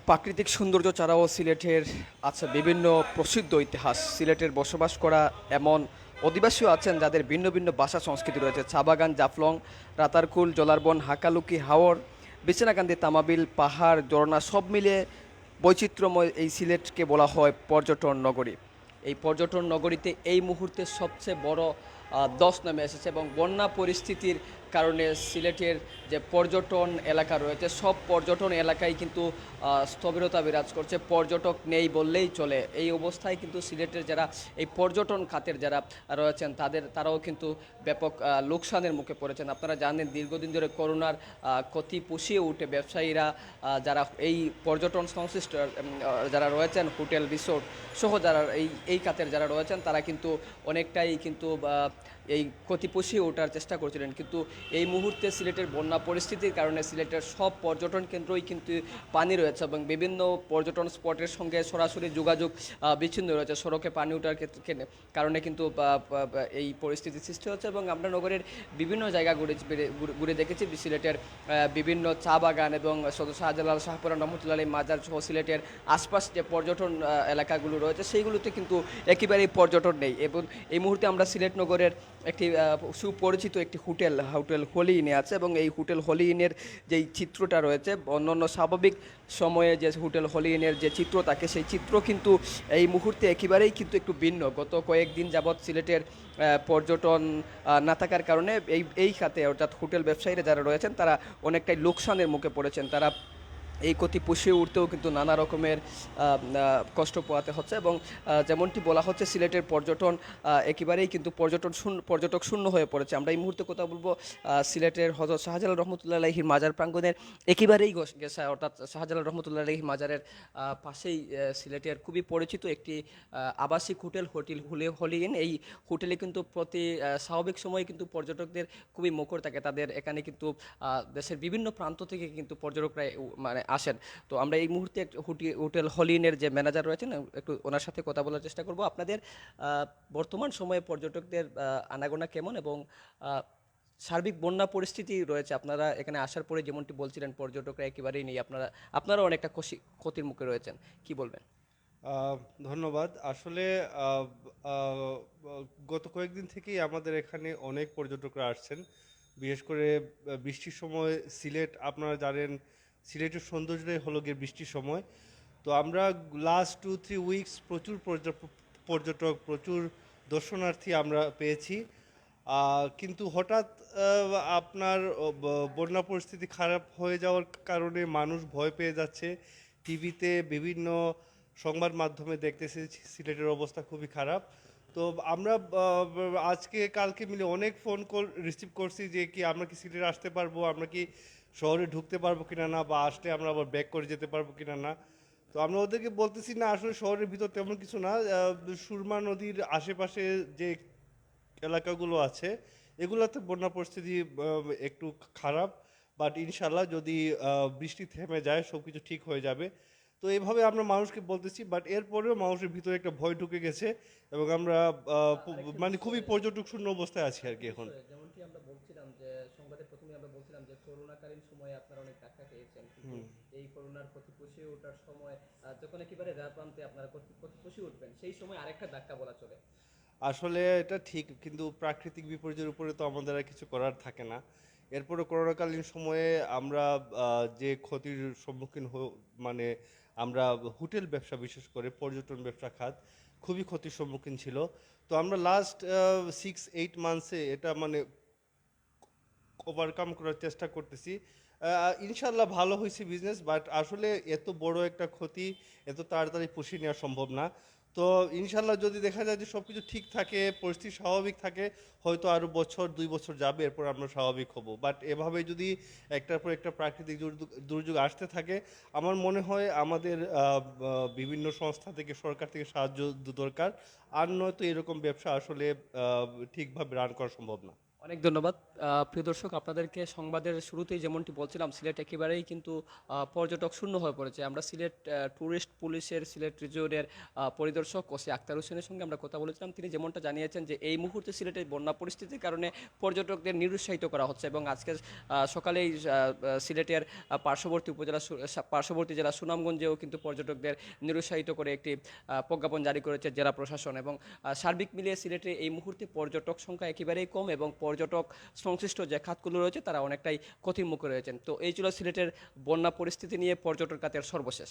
প্রাকৃতিক সৌন্দর্য ছাড়াও সিলেটের আছে বিভিন্ন প্রসিদ্ধ ইতিহাস। সিলেটের বসবাস করা এমন অধিবাসীও আছেন যাদের ভিন্ন ভিন্ন ভাষা সংস্কৃতি রয়েছে। চা বাগান, জাফলং, রাতারকুল, জলারবন, হাকালুকি, হাওর, বিছনাকান্দি, তামাবিল, পাহাড়, ঝর্ণা সব মিলিয়ে বৈচিত্র্যময় এই সিলেটকে বলা হয় পর্যটন নগরী। এই পর্যটন নগরীতে এই মুহূর্তে সবচেয়ে বড় ধস নেমে এসেছে এবং বন্যা পরিস্থিতির কারণে সিলেটের যে পর্যটন এলাকা রয়েছে সব পর্যটন এলাকায় কিন্তু স্থবিরতা বিরাজ করছে। পর্যটক নেই বললেই চলে। এই অবস্থায় কিন্তু সিলেটের যারা এই পর্যটন খাতের যারা রয়েছেন তারাও কিন্তু ব্যাপক লোকসানের মুখে পড়েছেন। আপনারা জানেন দীর্ঘদিন ধরে করোনার ক্ষতি পুষিয়ে উঠে ব্যবসায়ীরা যারা এই পর্যটন সংশ্লিষ্ট যারা রয়েছেন হোটেল রিসোর্ট সহ যারা এই খাতের যারা রয়েছেন তারা কিন্তু অনেকটাই কিন্তু এই ক্ষতি পুষিয়ে ওঠার চেষ্টা করছিলেন। কিন্তু এই মুহূর্তে সিলেটের বন্যা পরিস্থিতির কারণে সিলেটের সব পর্যটন কেন্দ্রই কিন্তু পানি রয়েছে এবং বিভিন্ন পর্যটন স্পটের সঙ্গে সরাসরি যোগাযোগ বিচ্ছিন্ন রয়েছে। সড়কে পানি ওঠার কারণে কিন্তু এই পরিস্থিতি সৃষ্টি হচ্ছে এবং আমরা নগরের বিভিন্ন জায়গা ঘুরে দেখেছি। সিলেটের বিভিন্ন চা বাগান এবং শাহজালাল, শাহপুরান, রহমতুল্লাহ আলী মাজার সহ সিলেটের আশপাশ যে পর্যটন এলাকাগুলো রয়েছে সেইগুলোতে কিন্তু একেবারেই পর্যটন নেই। এবং এই মুহূর্তে আমরা সিলেট নগরের একটি সুপরিচিত একটি হোটেল হোলি ইনে আছে এবং এই হোটেল হোলি ইনের যেই চিত্রটা রয়েছে অন্যান্য স্বাভাবিক সময়ে যে হোটেল হোলি ইনের যে চিত্র থাকে সেই চিত্র কিন্তু এই মুহূর্তে একেবারেই কিন্তু একটু ভিন্ন। গত কয়েকদিন যাবৎ সিলেটের পর্যটন না থাকার কারণে এই খাতে অর্থাৎ হোটেল ব্যবসায়ীরা যারা রয়েছেন তারা অনেকটাই লোকসানের মুখে পড়েছেন। তারা এই ক্ষতি পুষিয়ে উঠতেও কিন্তু নানা রকমের কষ্ট পোহাতে হচ্ছে এবং যেমনটি বলা হচ্ছে সিলেটের পর্যটন একেবারেই কিন্তু পর্যটক শূন্য হয়ে পড়েছে। আমরা এই মুহূর্তে কথা বলবো সিলেটের হযরত শাহজালাল রহমতুল্লাহ আলাইহির মাজার প্রাঙ্গণের একেবারেই গেছে অর্থাৎ শাহজালাল রহমতুল্লাহ আলাইহি মাজারের পাশেই সিলেটের খুবই পরিচিত একটি আবাসিক হোটেল হোলি ইন। এই হোটেলে কিন্তু প্রতি স্বাভাবিক সময়ে কিন্তু পর্যটকদের খুবই মুখর থাকে। তাদের এখানে কিন্তু দেশের বিভিন্ন প্রান্ত থেকে কিন্তু পর্যটকরা মানে আসেন। তো আমরা এই মুহূর্তে হোটেল হলিনের যে ম্যানেজার রয়েছেন একটু ওনার সাথে কথা বলার চেষ্টা করব। আপনাদের বর্তমান সময়ে পর্যটকদের আনাগোনা কেমন এবং সার্বিক বন্যা পরিস্থিতি রয়েছে? আপনারা এখানে আসার পরে যেমনটি বলছিলেন পর্যটকরা একেবারেই নেই, আপনারা অনেকটা ক্ষতির মুখে রয়েছেন, কি বলবেন? ধন্যবাদ। আসলে আহ, আহ, গত কয়েকদিন থেকেই আমাদের এখানে অনেক পর্যটকরা আসছেন। বিশেষ করে বৃষ্টির সময় সিলেট, আপনারা জানেন সিলেটের সৌন্দর্যটাই হলো গিয়ে বৃষ্টির সময়। তো আমরা লাস্ট 2-3 উইকস প্রচুর পর্যটক, প্রচুর দর্শনার্থী আমরা পেয়েছি। কিন্তু হঠাৎ আপনার বন্যা পরিস্থিতি খারাপ হয়ে যাওয়ার কারণে মানুষ ভয় পেয়ে যাচ্ছে। টিভিতে বিভিন্ন সংবাদ মাধ্যমে দেখতেছি সিলেটের অবস্থা খুবই খারাপ। তো আমরা আজকে কালকে মিলে অনেক ফোন কল রিসিভ করছি যে কি আমরা কি সিলেটে আসতে পারবো, আমরা কি শহরে ঢুকতে পারবো কিনা না, বা আসলে আমরা আবার ব্যাক করে যেতে পারবো কিনা না। তো আমরা ওদেরকে বলতেছি না, আসলে শহরের ভিতর তেমন কিছু না। সুরমা নদীর আশেপাশে যে এলাকাগুলো আছে এগুলোতে বন্যা পরিস্থিতি একটু খারাপ, বাট ইনশাল্লাহ যদি বৃষ্টি থেমে যায় সব কিছু ঠিক হয়ে যাবে। তো এইভাবে আমরা মানুষকে বলতেছি, বাট এরপরেও মানুষের ভিতরে একটা ভয় ঢুকে গেছে এবং আমরা মানে খুবই পর্যটক শূন্য অবস্থায় আছি আর কি এখন। যেমনটি আমরা বলছিলাম যে সংবাদের প্রথমে আমরা বলছিলাম যে করোনাকালীন সময়ে আপনারা অনেক টাকা পেয়েছেন, কিন্তু এই করোনার ক্ষতি পুষিয়ে ওঠার সময় যখন একেবারে প্রান্তে আপনারা ক্ষতি পুষিয়ে উঠবেন সেই সময় আরেকটা ধাক্কা বলা চলে। আসলে এটা ঠিক, কিন্তু প্রাকৃতিক বিপর্যয়ের উপরে তো আমাদের আর কিছু করার থাকে না। এরপরে করোনাকালীন সময়ে আমরা যে ক্ষতির সম্মুখীন মানে আমরা হোটেল ব্যবসা, বিশেষ করে পর্যটন ব্যবসা খাত খুবই ক্ষতির সম্মুখীন ছিল। তো আমরা লাস্ট 6-8 মান্থসে এটা মানে ওভারকাম করার চেষ্টা করতেছি। ইনশাল্লাহ ভালো হয়েছে বিজনেস, বাট আসলে এত বড় একটা ক্ষতি এত তাড়াতাড়ি পুষিয়ে নেওয়া সম্ভব না। তো ইনশাল্লাহ যদি দেখা যায় যে সব কিছু ঠিক থাকে, পরিস্থিতি স্বাভাবিক থাকে, হয়তো আরও বছর 2 বছর যাবে, এরপর আমরা স্বাভাবিক হব। বাট এভাবে যদি একটার পর একটা প্রাকৃতিক দুর্যোগ আসতে থাকে, আমার মনে হয় আমাদের বিভিন্ন সংস্থা থেকে, সরকার থেকে সাহায্য দরকার। আর নয়তো এরকম ব্যবসা আসলে ঠিকভাবে রান করা সম্ভব না। অনেক ধন্যবাদ। প্রিয় দর্শক, আপনাদেরকে সংবাদের শুরুতেই যেমনটি বলছিলাম, সিলেট একেবারেই কিন্তু পর্যটক শূন্য হয়ে পড়েছে। আমরা সিলেট ট্যুরিস্ট পুলিশের সিলেট রিজিয়নের পরিদর্শক ওসি আক্তার হোসেনের সঙ্গে আমরা কথা বলেছিলাম। তিনি যেমনটা জানিয়েছেন যে এই মুহূর্তে সিলেটের বন্যা পরিস্থিতির কারণে পর্যটকদের নিরুৎসাহিত করা হচ্ছে এবং আজকে সকালেই সিলেটের পার্শ্ববর্তী জেলা সুনামগঞ্জেও কিন্তু পর্যটকদের নিরুৎসাহিত করে একটি প্রজ্ঞাপন জারি করেছে জেলা প্রশাসন। এবং সার্বিক মিলিয়ে সিলেটে এই মুহূর্তে পর্যটক সংখ্যা একেবারেই কম এবং পর্যটক সংশ্লিষ্ট যে খাতগুলো রয়েছে তারা অনেকটাই ক্ষতির মুখে রয়েছেন। তো এই ছিল সিলেটের বন্যা পরিস্থিতি নিয়ে পর্যটন খাতের সর্বশেষ।